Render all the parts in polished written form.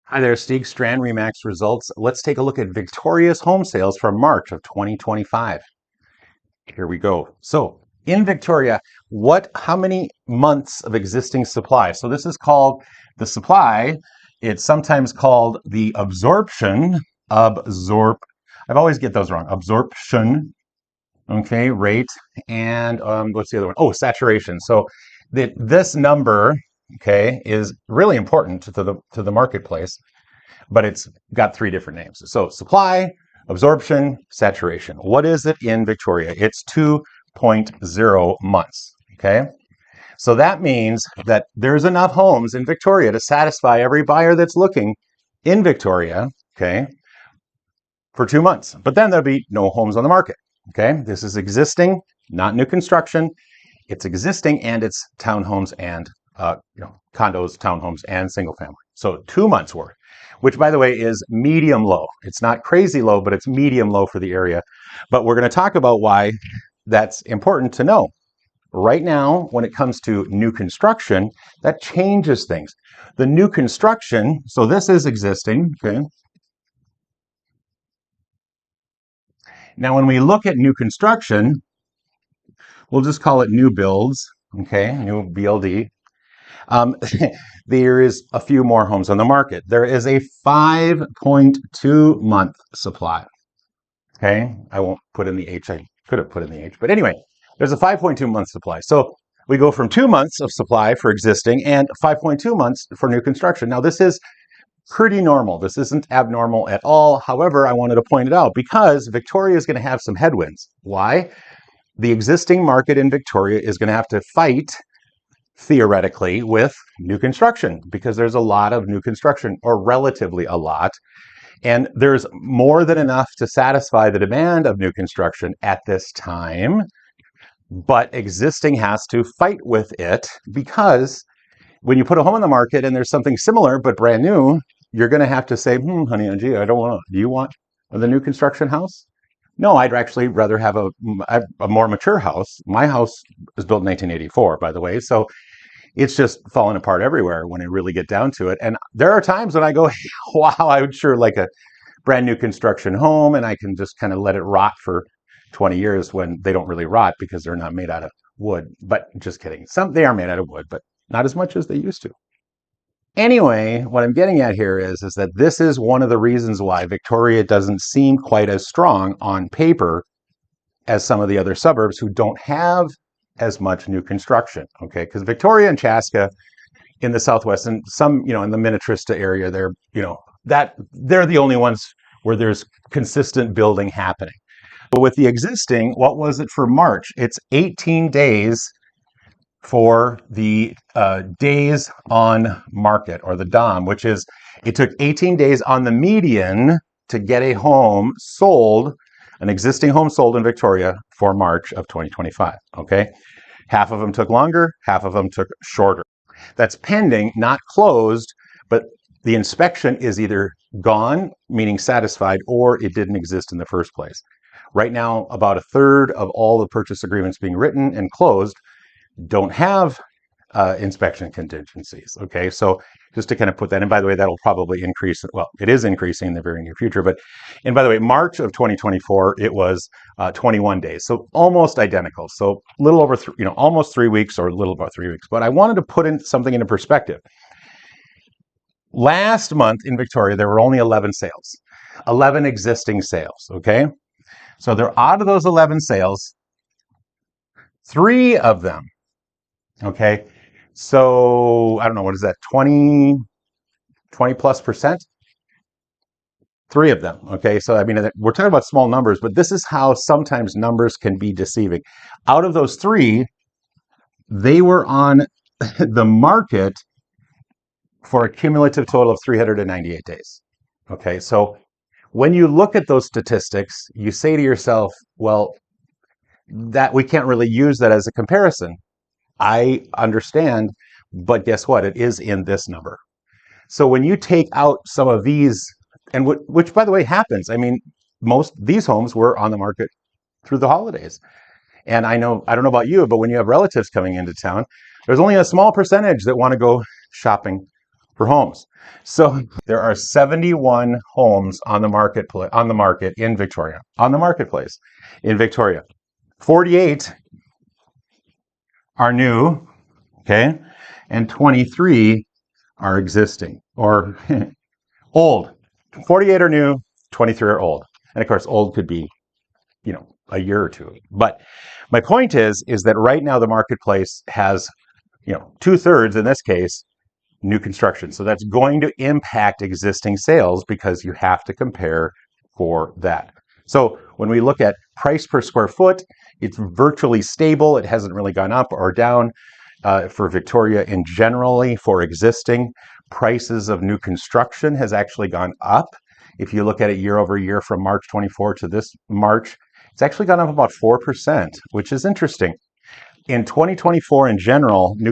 Hi there, Stieg Strand Remax results. Let's take a look at Victoria's home sales from March of 2025. Here we go. So in Victoria, how many months of existing supply? So this is called the supply. It's sometimes called the I always get those wrong. Absorption, okay, rate, and what's the other one? Oh, saturation. So this number, okay, is really important to the marketplace, but it's got three different names. So supply, absorption, saturation. What is it in Victoria? It's 2.0 months. Okay. So that means that there's enough homes in Victoria to satisfy every buyer that's looking in Victoria, okay, for 2 months. But then there'll be no homes on the market. Okay. This is existing, not new construction. It's existing, and it's townhomes and condos, townhomes, and single family. So 2 months worth, which, by the way, is medium low. It's not crazy low, but it's medium low for the area. But we're going to talk about why that's important to know. Right now, when it comes to new construction, that changes things. The new construction, so this is existing, okay? Now, when we look at new construction, we'll just call it new builds, okay? New BLD. Um, there is a few more homes on the market. There is a 5.2 month supply. Okay, I won't put in the H. I could have put in the H, but anyway, there's a 5.2 month supply. So we go from 2 months of supply for existing and 5.2 months for new construction. Now this is pretty normal. This isn't abnormal at all. However, I wanted to point it out because Victoria is going to have some headwinds. Why? The existing market in Victoria is going to have to fight theoretically with new construction because there's a lot of new construction, or relatively a lot, and there's more than enough to satisfy the demand of new construction at this time, but existing has to fight with it because when you put a home on the market and there's something similar but brand new, you're going to have to say, honey, gee, I don't want to. Do you want the new construction house? No, I'd actually rather have a more mature house. My house was built in 1984, by the way, so it's just falling apart everywhere when you really get down to it. And there are times when I go, wow, I would sure like a brand new construction home, and I can just kind of let it rot for 20 years when they don't really rot because they're not made out of wood. But just kidding. They are made out of wood, but not as much as they used to. Anyway, what I'm getting at here is that this is one of the reasons why Victoria doesn't seem quite as strong on paper as some of the other suburbs who don't have as much new construction, okay? Because Victoria and Chaska in the southwest, and some, in the Minnetrista area, they're the only ones where there's consistent building happening. But with the existing, what was it for March? It's 18 days for the days on market, or the DOM, which is, it took 18 days on the median to get a home sold, an existing home sold in Victoria for March of 2025, okay? Half of them took longer, half of them took shorter. That's pending, not closed, but the inspection is either gone, meaning satisfied, or it didn't exist in the first place. Right now, about a third of all the purchase agreements being written and closed don't have inspection contingencies. Okay, so just to kind of put that in, by the way, that'll probably increase. Well, it is increasing in the very near future. And by the way, March of 2024, it was 21 days, so almost identical. So a little over, almost 3 weeks, or a little about 3 weeks. But I wanted to put in something into perspective. Last month in Victoria, there were only 11 sales, 11 existing sales. Okay, so they're out of those 11 sales, 3 of them. Okay, so I don't know, what is that, 20 plus percent? 3 of them. Okay, so I mean, we're talking about small numbers, but this is how sometimes numbers can be deceiving. Out of those 3, they were on the market for a cumulative total of 398 days. Okay, so when you look at those statistics, you say to yourself, well, that we can't really use that as a comparison. I understand, but guess what? It is in this number. So when you take out some of these, and which by the way happens, I mean, most these homes were on the market through the holidays. And I don't know about you, but when you have relatives coming into town, there's only a small percentage that want to go shopping for homes. So there are 71 homes on the market in Victoria, on the marketplace in Victoria. 48 are new, okay, and 23 are existing or old. 48 are new, 23 are old. And of course, old could be, a year or two. But my point is that right now the marketplace has, 2/3 in this case, new construction. So that's going to impact existing sales because you have to compare for that. So when we look at price per square foot, it's virtually stable. It hasn't really gone up or down for Victoria in generally. For existing, prices of new construction has actually gone up. If you look at it year over year from March 24 to this March, it's actually gone up about 4%, which is interesting. In 2024 in general, New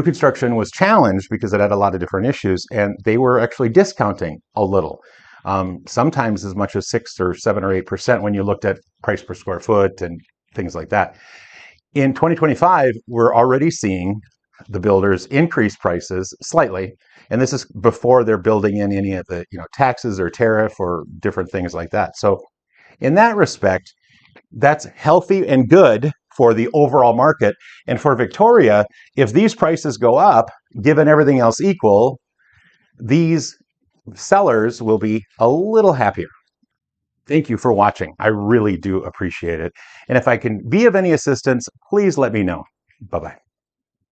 construction was challenged because it had a lot of different issues, and they were actually discounting a little, sometimes as much as 6 or 7 or 8% when you looked at price per square foot and things like that. In 2025, we're already seeing the builders increase prices slightly, and this is before they're building in any of the taxes or tariff or different things like that. So in that respect, that's healthy and good for the overall market. And for Victoria, if these prices go up, given everything else equal, these sellers will be a little happier. Thank you for watching. I really do appreciate it. And if I can be of any assistance, please let me know. Bye-bye.